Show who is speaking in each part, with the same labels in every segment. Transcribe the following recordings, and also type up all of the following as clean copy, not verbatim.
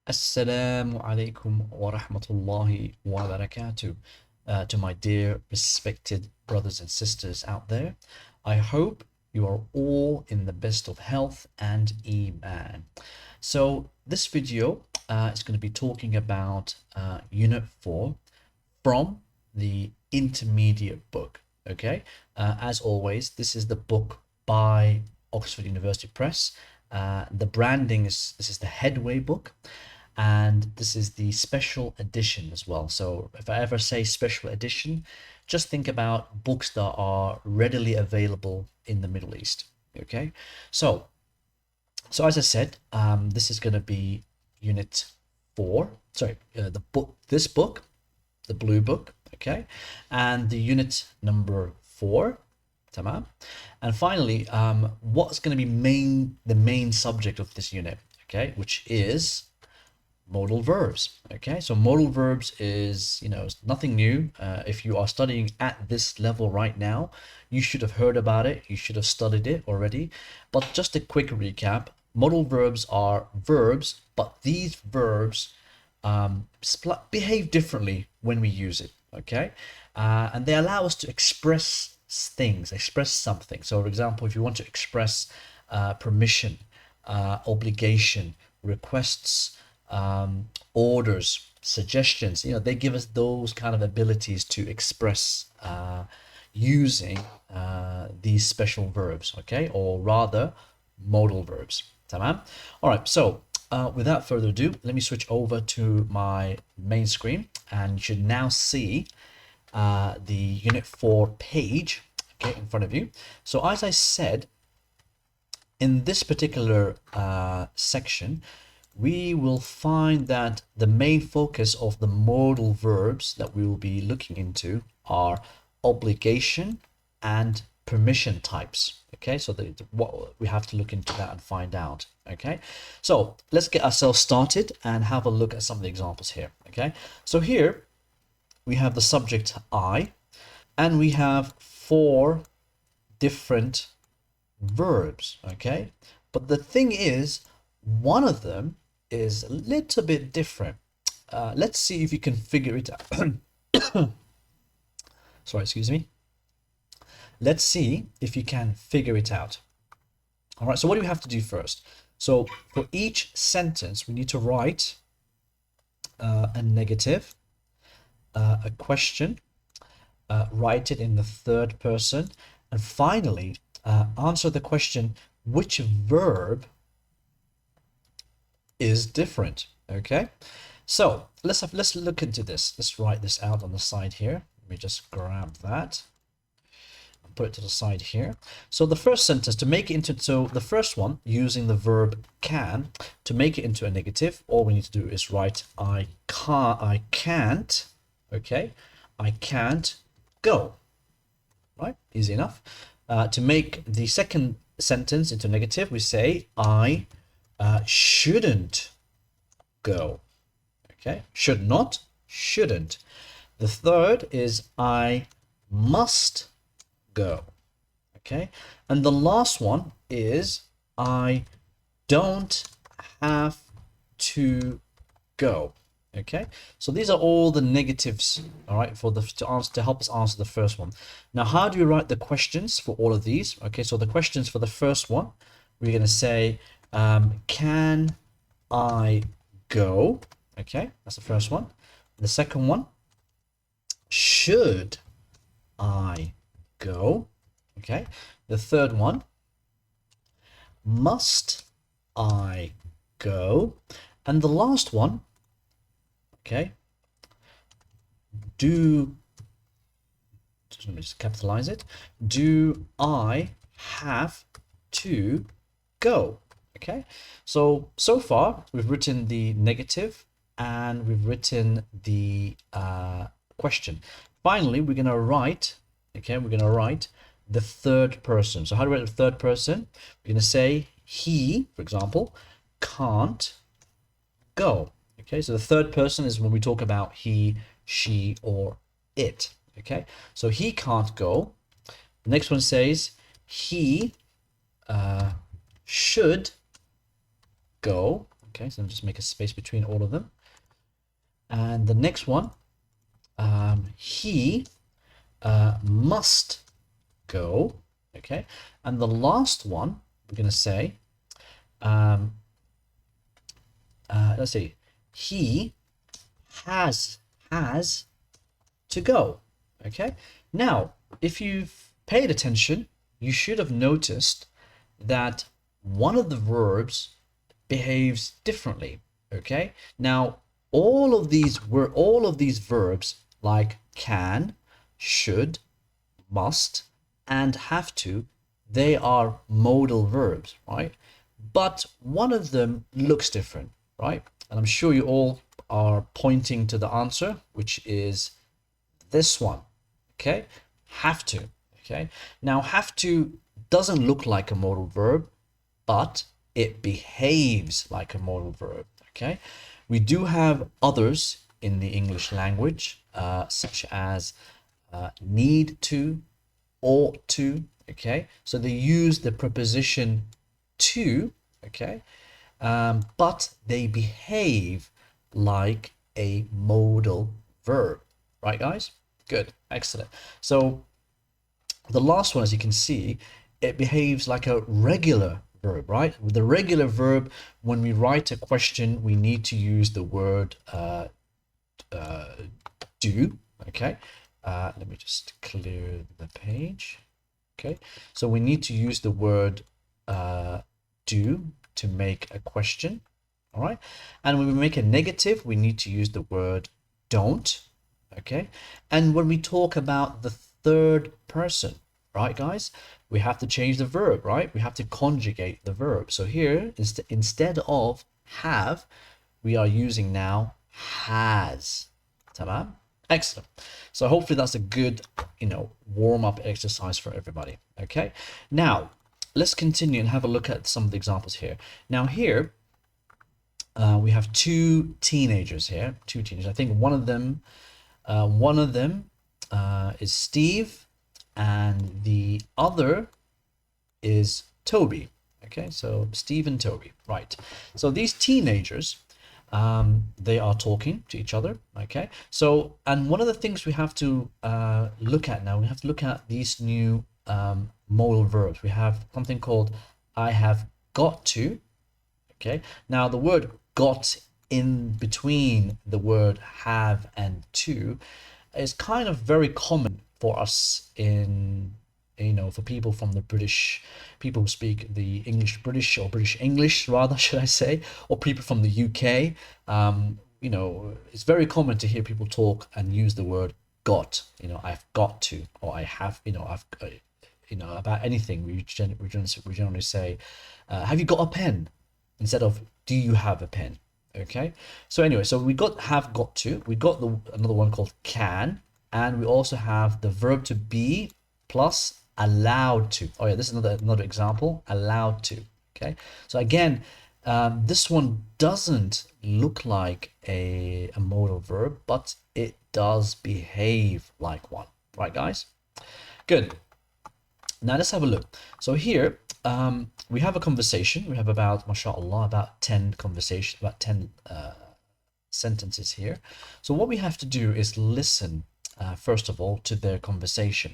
Speaker 1: Assalamu alaikum wa rahmatullahi wa barakatuh. To my dear respected brothers and sisters out there, I hope you are all in the best of health and iman. So this video is going to be talking about Unit 4 from the intermediate book. Okay, as always, this is the book by Oxford University Press. The branding is this is the Headway book, and this is the special edition as well. So if I ever say special edition, just think about books that are readily available in the Middle East. Okay, so as I said, this is going to be Unit 4. Sorry, the book. This book, the blue book. Okay, and the unit number 4. Tamam. And finally, what's going to be the main subject of this unit? Okay, which is modal verbs. Okay, so modal verbs is, nothing new. If you are studying at this level right now, you should have heard about it. You should have studied it already. But just a quick recap. Modal verbs are verbs, but these verbs behave differently when we use it. Okay, and they allow us to express things, express something. So, for example, if you want to express permission, obligation, requests, orders, suggestions, they give us those kind of abilities to express using these special verbs, okay, or rather modal verbs. Tamam. All right, so without further ado, let me switch over to my main screen, and you should now see the Unit 4 page, okay, in front of you. So as I said, in this particular section, we will find that the main focus of the modal verbs that we will be looking into are obligation and permission types. Okay, so what we have to look into that and find out. Okay, so let's get ourselves started and have a look at some of the examples here. Okay, so here we have the subject I, and we have 4 different verbs. Okay, but the thing is, one of them is a little bit different. Let's see if you can figure it out. Sorry, excuse me. Let's see if you can figure it out. All right, so what do we have to do first? So for each sentence, we need to write a negative, a question, write it in the third person, and finally answer the question, which verb is different. Okay, so let's look into this. Let's write this out on the side here. Let me just grab that and put it to the side here. So the first sentence, to make it into, so the first one, using the verb can, to make it into a negative, all we need to do is write I can't, okay, I can't go. Right, easy enough. To make the second sentence into negative, we say I shouldn't go. Okay, should not, shouldn't. The third is I must go. Okay, and the last one is I don't have to go. Okay, so these are all the negatives, all right, for to help us answer the first one. Now, how do you write the questions for all of these? Okay, so the questions for the first one, we're going to say, can I go? Okay, that's the first one. The second one, should I go? Okay, the third one, must I go? And the last one, okay, let me just capitalize it, do I have to go? Okay, so far we've written the negative and we've written the question. Finally, we're gonna write, okay, the third person. So how do we write the third person? We're gonna say he, for example, can't go. Okay, so the third person is when we talk about he, she, or it. Okay, so he can't go. The next one says he should go. Okay, so just make a space between all of them. And the next one, he must go. Okay, and the last one we're going to say, let's see, he has to go. Okay, now if you've paid attention, you should have noticed that one of the verbs behaves differently. Okay, now all of these verbs like can, should, must, and have to, they are modal verbs, right? But one of them looks different, right? And I'm sure you all are pointing to the answer, which is this one. Okay, have to. Okay, now have to doesn't look like a modal verb, but it behaves like a modal verb. Okay, we do have others in the English language, such as need to, ought to. Okay, so they use the preposition to. Okay, but they behave like a modal verb, right, guys? Good, excellent. So the last one, as you can see, it behaves like a regular verb, right? With the regular verb, when we write a question, we need to use the word do. Okay, let me just clear the page. Okay, so we need to use the word do to make a question. All right, and when we make a negative, we need to use the word don't. Okay, and when we talk about the third person, right, guys, we have to change the verb, right? We have to conjugate the verb. So here, instead of have, we are using now has. Tamam? Excellent. So hopefully that's a good, warm-up exercise for everybody. Okay, now let's continue and have a look at some of the examples here. Now here, we have two teenagers here. I think one of them is Steve, and the other is Toby. Okay, so Steve and Toby, right? So these teenagers, they are talking to each other. Okay, so and one of the things we have to look at now, we have to look at these new modal verbs. We have something called I have got to. Okay, now the word got in between the word have and to is kind of very common for us in, for people from the British, people who speak the English British, or British English rather, should I say, or people from the UK. It's very common to hear people talk and use the word got. I've got to, or I have, I've about anything, we generally say, have you got a pen, instead of do you have a pen? Okay, so anyway, so we have got to, we got another one called can, and we also have the verb to be plus allowed to. Oh yeah, this is another example, allowed to. Okay, so again, this one doesn't look like a modal verb, but it does behave like one, right, guys? Good. Now let's have a look. So here, we have a conversation. We have about, mashallah, about 10 sentences here. So what we have to do is listen, first of all, to their conversation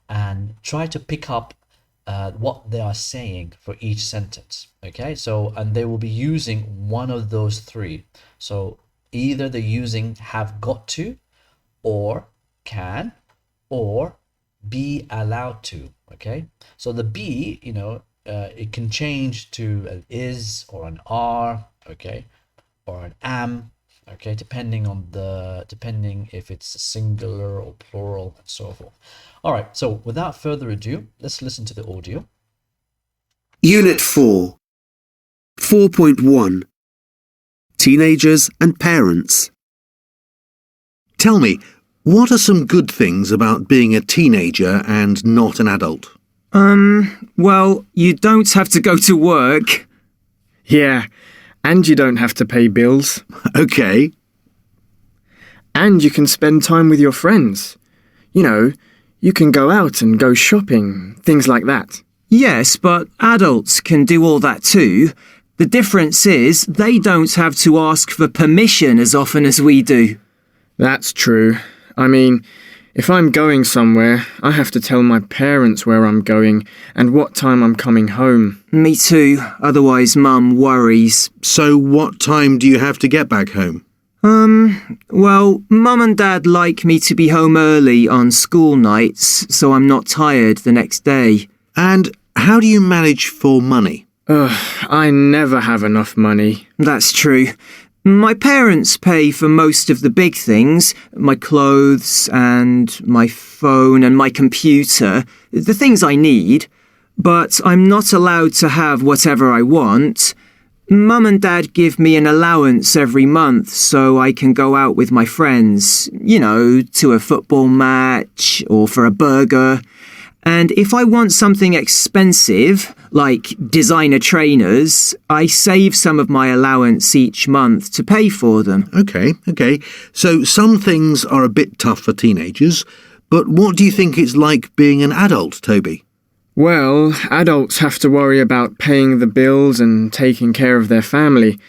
Speaker 1: and try to pick up what they are saying for each sentence. Okay, so, and they will be using one of those three. So either they're using have got to, or can, or be allowed to. Okay, so the be, it can change to an is or an are, okay, or an am, okay, depending if it's singular or plural and so forth. All right, so without further ado, let's listen to the audio.
Speaker 2: Unit 4, 4.1, Teenagers and Parents. Tell me, what are some good things about being a teenager and not an adult?
Speaker 3: Well, you don't have to go to work. Yeah, and you don't have to pay bills.
Speaker 2: Okay.
Speaker 3: And you can spend time with your friends. You can go out and go shopping, things like that.
Speaker 4: Yes, but adults can do all that too.
Speaker 3: The difference is they don't have to ask for permission as often as we do. That's true. I mean, if I'm going somewhere, I have to tell my parents where I'm going and what time I'm coming home. Me too, otherwise Mum worries.
Speaker 2: So what time do you have to get back home?
Speaker 3: Well, Mum and Dad like me to be home early on school nights, so I'm not tired the next day.
Speaker 2: And how do you manage for money?
Speaker 3: I never have enough money. That's true. My parents pay for most of the big things, my clothes and my phone and my computer, the things I need, but I'm not allowed to have whatever I want. Mum and Dad give me an allowance every month so I can go out with my friends, to a football match or for a burger. And if I want something expensive, like designer trainers, I save some of my allowance each month to pay for them.
Speaker 2: Okay. So some things are a bit tough for teenagers, but what do you think it's like being an adult, Toby?
Speaker 3: Well, adults have to worry about paying the bills and taking care of their family.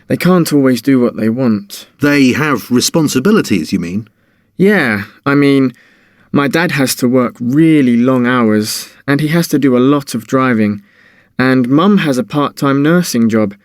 Speaker 3: They can't always do what they want.
Speaker 2: They have responsibilities, you mean?
Speaker 3: Yeah, I mean, my dad has to work really long hours, and he has to do a lot of driving. And Mum has a part-time nursing job.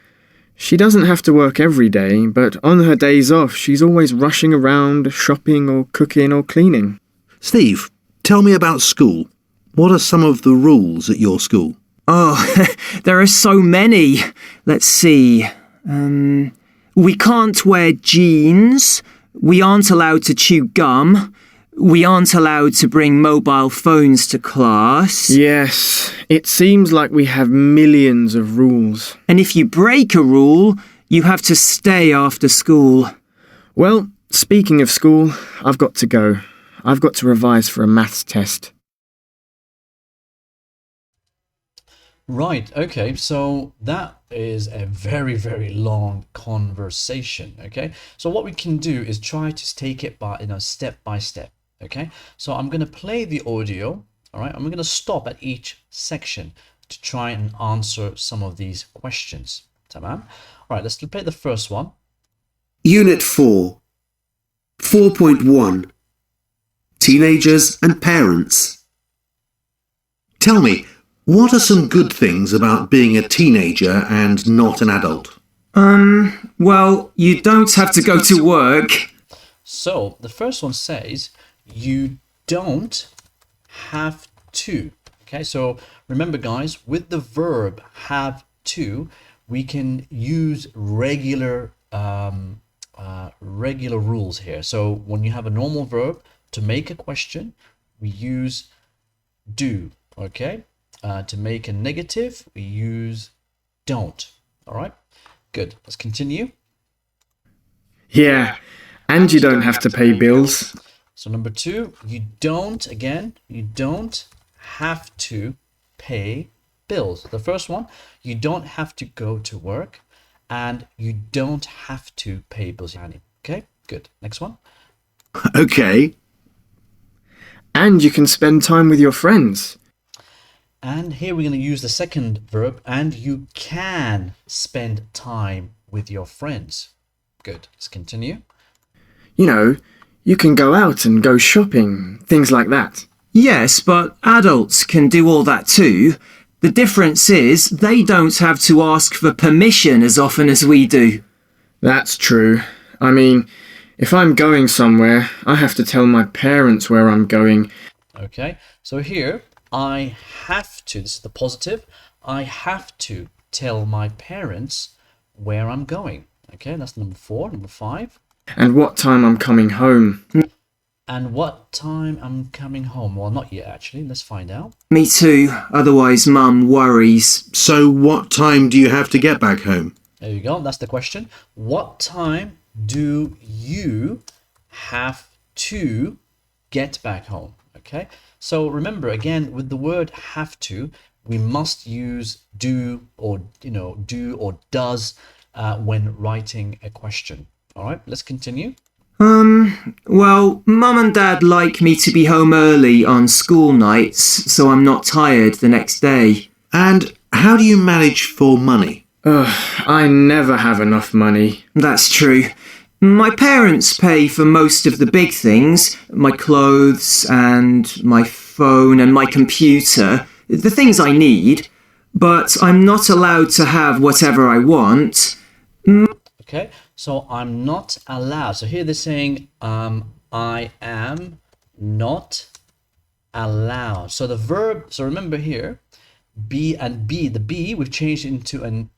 Speaker 3: She doesn't have to work every day, but on her days off, she's always rushing around, shopping or cooking or cleaning.
Speaker 2: Steve, tell me about school. What are some of the rules at your school?
Speaker 3: Oh, there are so many. Let's see. We can't wear jeans. We aren't allowed to chew gum. We aren't allowed to bring mobile phones to class. Yes, it seems like we have millions of rules. And if you break a rule, you have to stay after school. Well, speaking of school, I've got to go. I've got to revise for a maths test.
Speaker 1: Right, okay, so that is a very, very long conversation, okay? So what we can do is try to take it by, step by step, okay? So I'm going to play the audio, all right? I'm going to stop at each section to try and answer some of these questions. Tamam? All right, let's play the first one.
Speaker 2: Unit 4, 4.1, Teenagers and Parents. Tell me, what are some good things about being a teenager and not an adult?
Speaker 3: Well, you don't have to go to work.
Speaker 1: So the first one says, you don't have to. Okay, so remember guys, with the verb have to, we can use regular rules here. So when you have a normal verb to make a question, we use do, okay? To make a negative, we use don't. All right, good. Let's continue.
Speaker 3: Yeah, and you don't have to pay bills.
Speaker 1: So number 2, you don't have to pay bills. The first one, you don't have to go to work and you don't have to pay bills. Okay, good. Next one.
Speaker 2: Okay.
Speaker 3: And you can spend time with your friends.
Speaker 1: And here we're going to use the second verb, and you can spend time with your friends. Good. Let's continue.
Speaker 3: You can go out and go shopping, things like that. Yes, but adults can do all that too. The difference is they don't have to ask for permission as often as we do. That's true. I mean, if I'm going somewhere, I have to tell my parents where I'm going.
Speaker 1: Okay, so here, I have to, this is the positive, I have to tell my parents where I'm going. Okay, that's number 4. Number 5.
Speaker 3: And what time I'm coming home.
Speaker 1: And what time I'm coming home. Well, not yet, actually. Let's find out.
Speaker 3: Me too. Otherwise, Mum worries.
Speaker 2: So what time do you have to get back home?
Speaker 1: There you go. That's the question. What time do you have to get back home? Okay. So remember, again, with the word have to, we must use do or, do or does when writing a question. All right, let's continue.
Speaker 3: Well, Mum and Dad like me to be home early on school nights, so I'm not tired the next day.
Speaker 2: And how do you manage for money?
Speaker 3: Ugh, I never have enough money. That's true. My parents pay for most of the big things, my clothes and my phone and my computer, the things I need, but I'm not allowed to have whatever I want.
Speaker 1: Okay, so I'm not allowed. So here they're saying I am not allowed. So the verb, so remember here, be and be, the be we've changed into an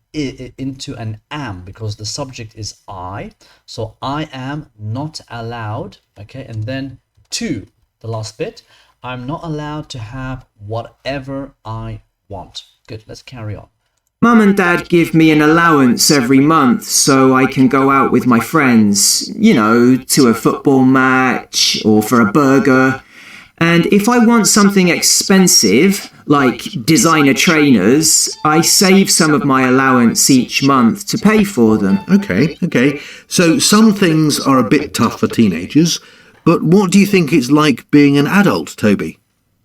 Speaker 1: am because the subject is I. So I am not allowed. Okay, and then to the last bit, I'm not allowed to have whatever I want. Good, let's carry on.
Speaker 3: Mum and Dad give me an allowance every month so I can go out with my friends, to a football match or for a burger. And if I want something expensive, like designer trainers, I save some of my allowance each month to pay for them.
Speaker 2: Okay. So some things are a bit tough for teenagers, but what do you think it's like being an adult, Toby?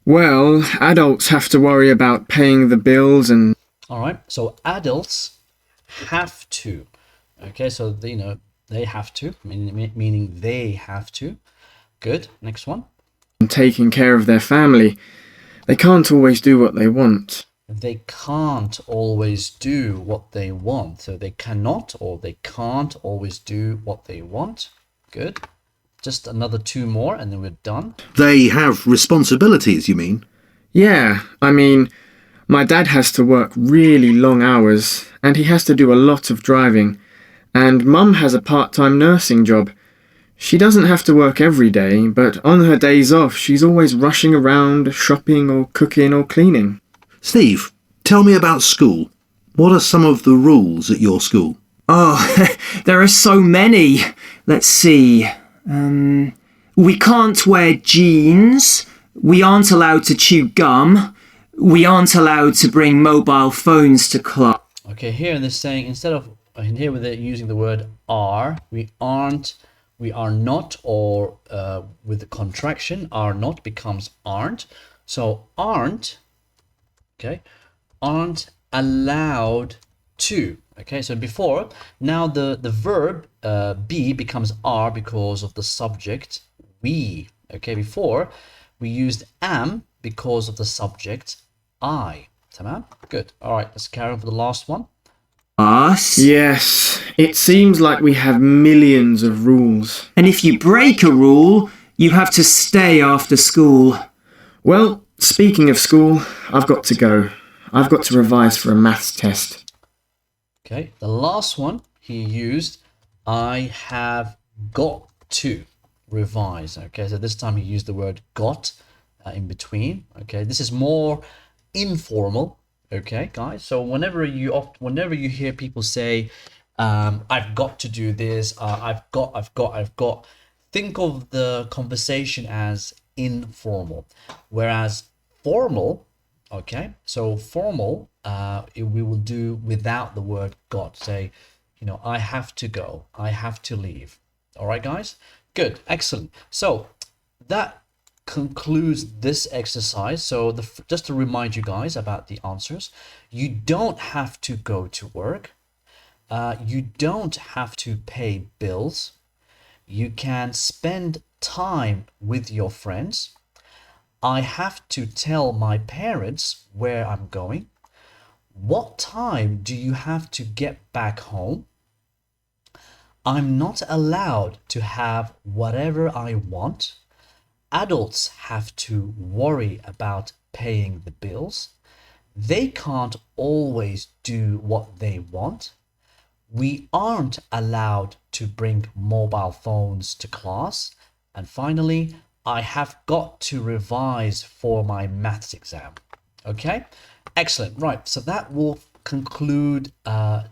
Speaker 4: Well, adults have to worry about paying the bills and...
Speaker 1: All right, so adults have to. Okay, so they have to, meaning they have to. Good, next one.
Speaker 4: taking care of their family. They can't always do what they want.
Speaker 1: They can't always do what they want. So they cannot or they can't always do what they want. Good. Just another two more and then we're done.
Speaker 2: They have responsibilities, you mean?
Speaker 4: Yeah, my dad has to work really long hours and he has to do a lot of driving. And Mum has a part-time nursing job. She doesn't have to work every day, but on her days off, she's always rushing around, shopping or cooking or cleaning.
Speaker 2: Steve, tell me about school. What are some of the rules at your school?
Speaker 3: Oh, there are so many. Let's see. We can't wear jeans. We aren't allowed to chew gum. We aren't allowed to bring mobile phones to class.
Speaker 1: Okay, here they're saying instead of here they're using the word are, we are not, or with the contraction are not becomes aren't. So aren't, okay, aren't allowed to. Okay, so before, now the verb be becomes are because of the subject we. Okay, before we used am because of the subject I. Tamam? Good. All right, let's carry on for the last one.
Speaker 3: Us?
Speaker 4: Yes, it seems like we have millions of rules.
Speaker 3: And if you break a rule, you have to stay after school.
Speaker 4: Well, speaking of school, I've got to go. I've got to revise for a maths test.
Speaker 1: Okay, the last one he used, I have got to revise. Okay, so this time he used the word got in between. Okay, this is more informal. Okay, guys. So whenever you hear people say, "I've got to do this," I've got," think of the conversation as informal, whereas formal. Okay, so formal, we will do without the word got. Say, I have to go, I have to leave. All right, guys. Good, excellent. So that concludes this exercise. So just to remind you guys about the answers, you don't have to go to work. You don't have to pay bills. You can spend time with your friends. I have to tell my parents where I'm going. What time do you have to get back home? I'm not allowed to have whatever I want. Adults have to worry about paying the bills. They can't always do what they want. We aren't allowed to bring mobile phones to class. And finally, I have got to revise for my maths exam. Okay, excellent. Right, so that will conclude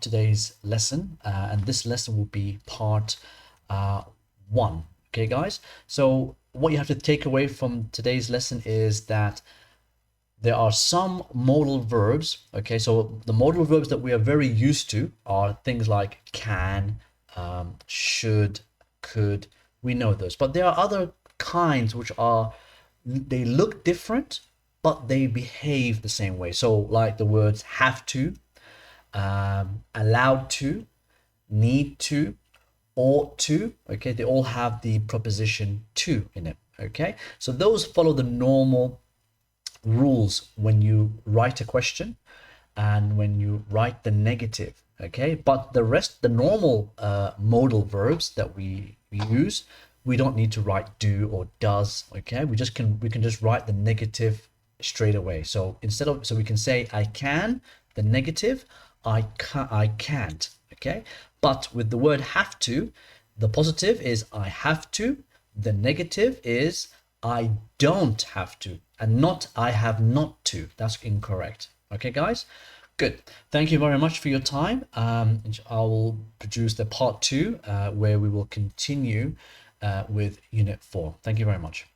Speaker 1: today's lesson, and this lesson will be part 1. Okay, guys. So what you have to take away from today's lesson is that there are some modal verbs. Okay, so the modal verbs that we are very used to are things like can, should, could. We know those, but there are other kinds which they look different but they behave the same way. So like the words have to, allowed to, need to, ought to. Okay, they all have the preposition to in it. Okay, so those follow the normal rules when you write a question and when you write the negative. Okay, but the rest, the normal modal verbs that we use, we don't need to write do or does. Okay, we can just write the negative straight away. So so we can say I can, the negative, I can't. Okay, but with the word have to, the positive is I have to, the negative is I don't have to, and not I have not to. That's incorrect. Okay, guys? Good. Thank you very much for your time. I will produce the part 2 where we will continue with Unit 4. Thank you very much.